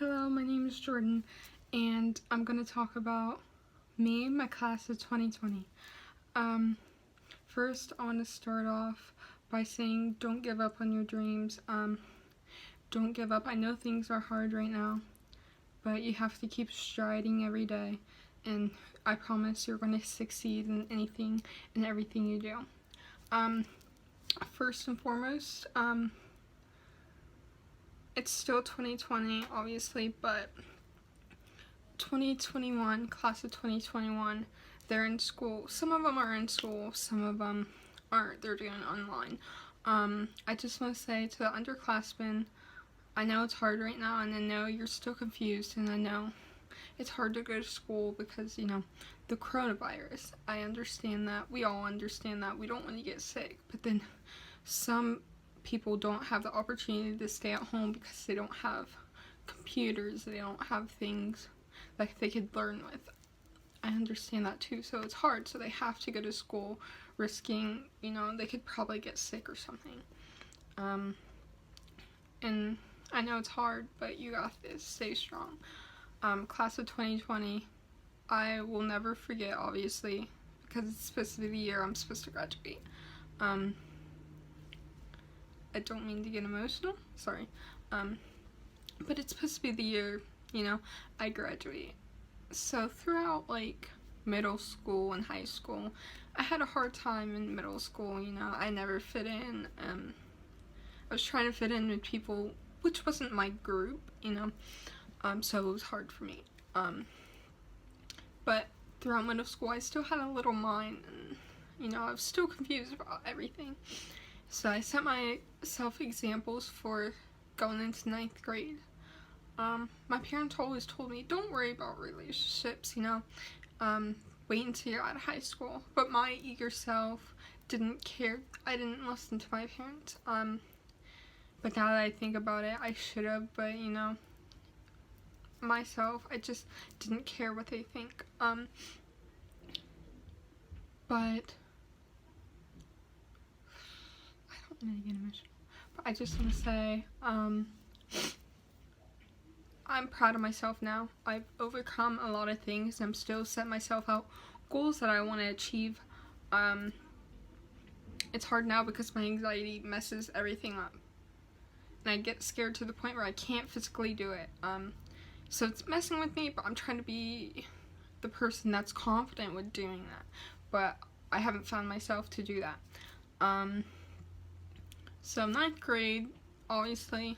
Hello, my name is Jordan, and I'm going to talk about me, my class of 2020. First, I want to start off by saying don't give up on your dreams. Don't give up. I know things are hard right now, but you have to keep striding every day, and I promise you're going to succeed in anything and everything you do. First and foremost, it's still 2020, obviously, but 2021, class of 2021, they're in school. Some of them are in school, some of them aren't. They're doing it online. I just want to say to the underclassmen, I know it's hard right now, and I know you're still confused, and I know it's hard to go to school because, the coronavirus. I understand that. We all understand that. We don't want to get sick, but then some people don't have the opportunity to stay at home because they don't have computers, they don't have things that they could learn with. I understand that too, so it's hard, so they have to go to school, risking, they could probably get sick or something. And I know it's hard, but you got this, stay strong. Class of 2020, I will never forget, obviously, because it's supposed to be the year I'm supposed to graduate. I don't mean to get emotional, sorry, but it's supposed to be the year, I graduate. So throughout, middle school and high school, I had a hard time in middle school, I never fit in. I was trying to fit in with people, which wasn't my group, so it was hard for me. But throughout middle school, I still had a little mind, and, I was still confused about everything. So I set myself examples for going into 9th grade. My parents always told me, don't worry about relationships, wait until you're out of high school. But my eager self didn't care. I didn't listen to my parents. But now that I think about it, I should have, but, myself, I just didn't care what they think. But I'm gonna get emotional. But I just want to say, I'm proud of myself now. I've overcome a lot of things. I'm still setting myself out goals that I want to achieve. It's hard now because my anxiety messes everything up. And I get scared to the point where I can't physically do it. So it's messing with me, but I'm trying to be the person that's confident with doing that. But I haven't found myself to do that. So 9th grade, obviously,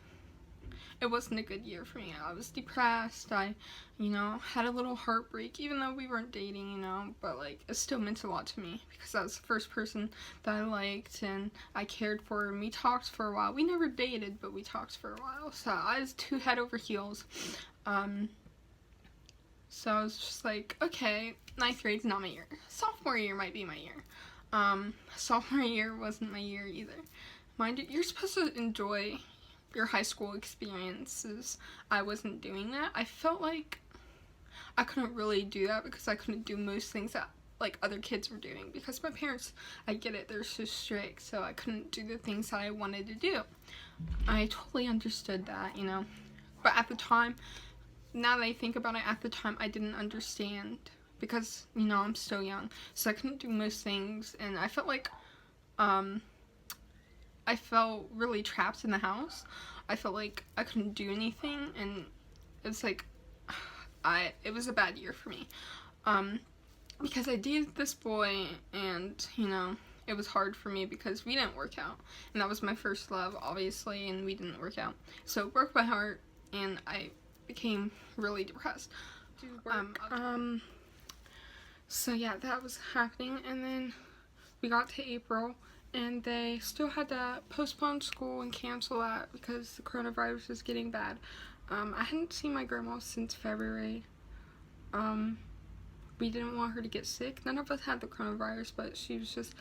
it wasn't a good year for me. I was depressed. I, had a little heartbreak, even though we weren't dating, but, it still meant a lot to me because that was the first person that I liked and I cared for, and we talked for a while. We never dated, but we talked for a while, so I was too head over heels. So I was just like, okay, 9th grade's not my year. Sophomore year might be my year. Sophomore year wasn't my year either. Mind you, you're supposed to enjoy your high school experiences. I wasn't doing that. I felt like I couldn't really do that because I couldn't do most things that other kids were doing because my parents, I get it, they're so strict, so I couldn't do the things that I wanted to do. I totally understood that, but at the time, now that I think about it, at the time I didn't understand because, I'm still young, so I couldn't do most things, and I felt like I felt really trapped in the house. I felt like I couldn't do anything, and it was like, it was a bad year for me. Because I dated this boy, and, it was hard for me because we didn't work out. And that was my first love, obviously, and we didn't work out. So it broke my heart, and I became really depressed. So yeah, that was happening, and then we got to April, and they still had to postpone school and cancel that because the coronavirus was getting bad. I hadn't seen my grandma since February. We didn't want her to get sick. None of us had the coronavirus, but she was just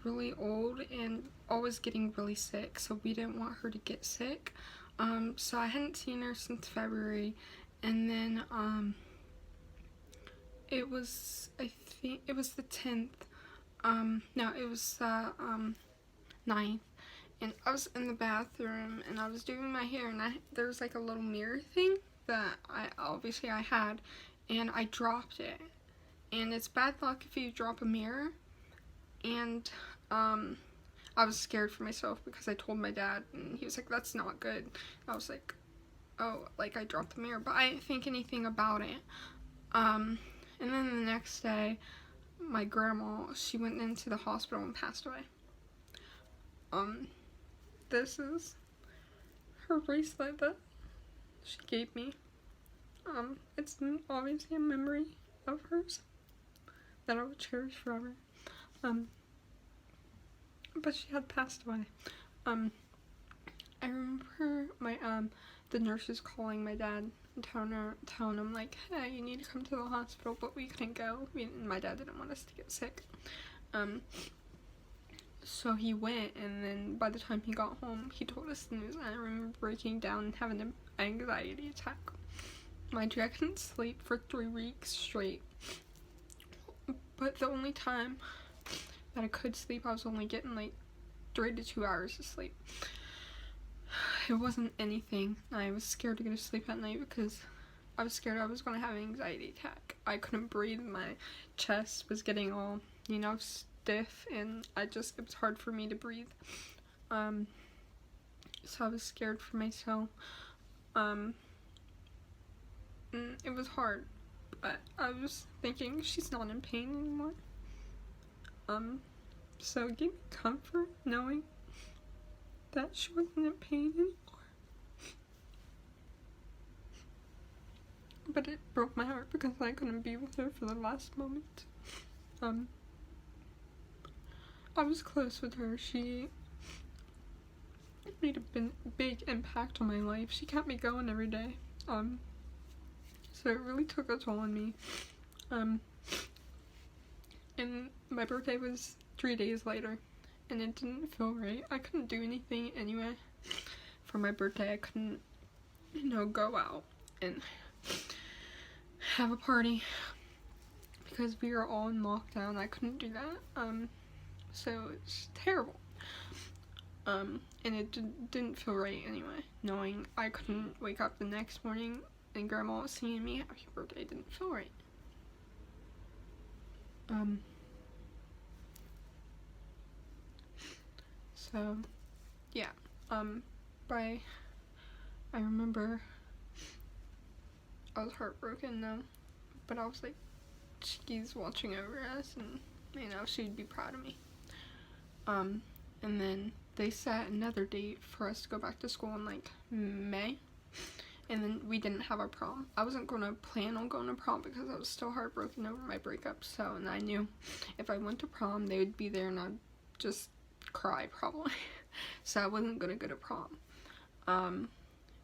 really old and always getting really sick, so we didn't want her to get sick. So I hadn't seen her since February, and then, it was, I think, it was the 10th. No, it was the 9th, and I was in the bathroom, and I was doing my hair, and there was a little mirror thing that I had, and I dropped it. And it's bad luck if you drop a mirror. And I was scared for myself because I told my dad, and he was like, "That's not good." I was like, "Oh, like I dropped the mirror," but I didn't think anything about it. And then the next day, my grandma, she went into the hospital and passed away. This is her bracelet that she gave me. It's obviously a memory of hers that I will cherish forever. But she had passed away. I remember the nurses calling my dad and telling him like, "Hey, you need to come to the hospital," but we couldn't go. My dad didn't want us to get sick. So he went, and then by the time he got home, he told us the news, and I remember breaking down and having an anxiety attack. Mind you, I couldn't sleep for 3 weeks straight. But the only time that I could sleep, I was only getting like 3 to 2 hours of sleep. It wasn't anything. I was scared to go to sleep at night because I was scared I was going to have an anxiety attack. I couldn't breathe. My chest was getting all, stiff, and it was hard for me to breathe. So I was scared for myself. It was hard, but I was thinking she's not in pain anymore. So it gave me comfort knowing that she wasn't in pain anymore. But it broke my heart because I couldn't be with her for the last moment. I was close with her. She made a big impact on my life. She kept me going every day. So it really took a toll on me. And my birthday was 3 days later, and it didn't feel right. I couldn't do anything anyway for my birthday. I couldn't, go out and have a party because we were all in lockdown. I couldn't do that. So it's terrible. And it didn't feel right anyway, knowing I couldn't wake up the next morning and Grandma was singing me happy birthday. Didn't feel right. So, yeah, I remember I was heartbroken though, but I was like, she's watching over us, and, she'd be proud of me. And then they set another date for us to go back to school in, like, May, and then we didn't have our prom. I wasn't going to plan on going to prom because I was still heartbroken over my breakup, and I knew if I went to prom, they would be there, and I'd just cry, probably. So I wasn't going to go to prom.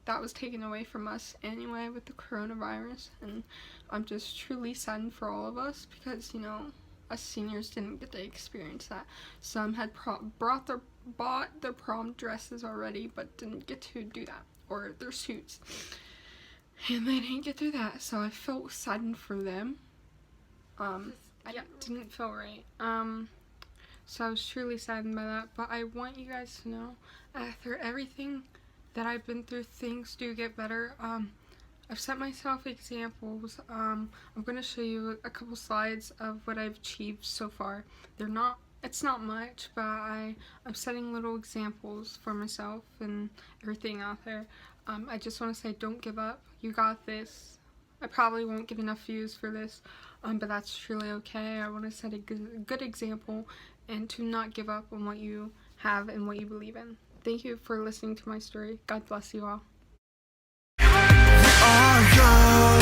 That was taken away from us anyway with the coronavirus, and I'm just truly saddened for all of us because, us seniors didn't get to experience that. Some had bought their prom dresses already, but didn't get to do that, or their suits, and they didn't get through that, so I felt saddened for them. Didn't feel right. So I was truly saddened by that, but I want you guys to know, after everything that I've been through, things do get better. I've set myself examples. I'm going to show you a couple slides of what I've achieved so far. It's not much, but I'm setting little examples for myself and everything out there. I just want to say, don't give up. You got this. I probably won't get enough views for this, but that's truly okay. I want to set a good example and to not give up on what you have and what you believe in. Thank you for listening to my story. God bless you all. Are young.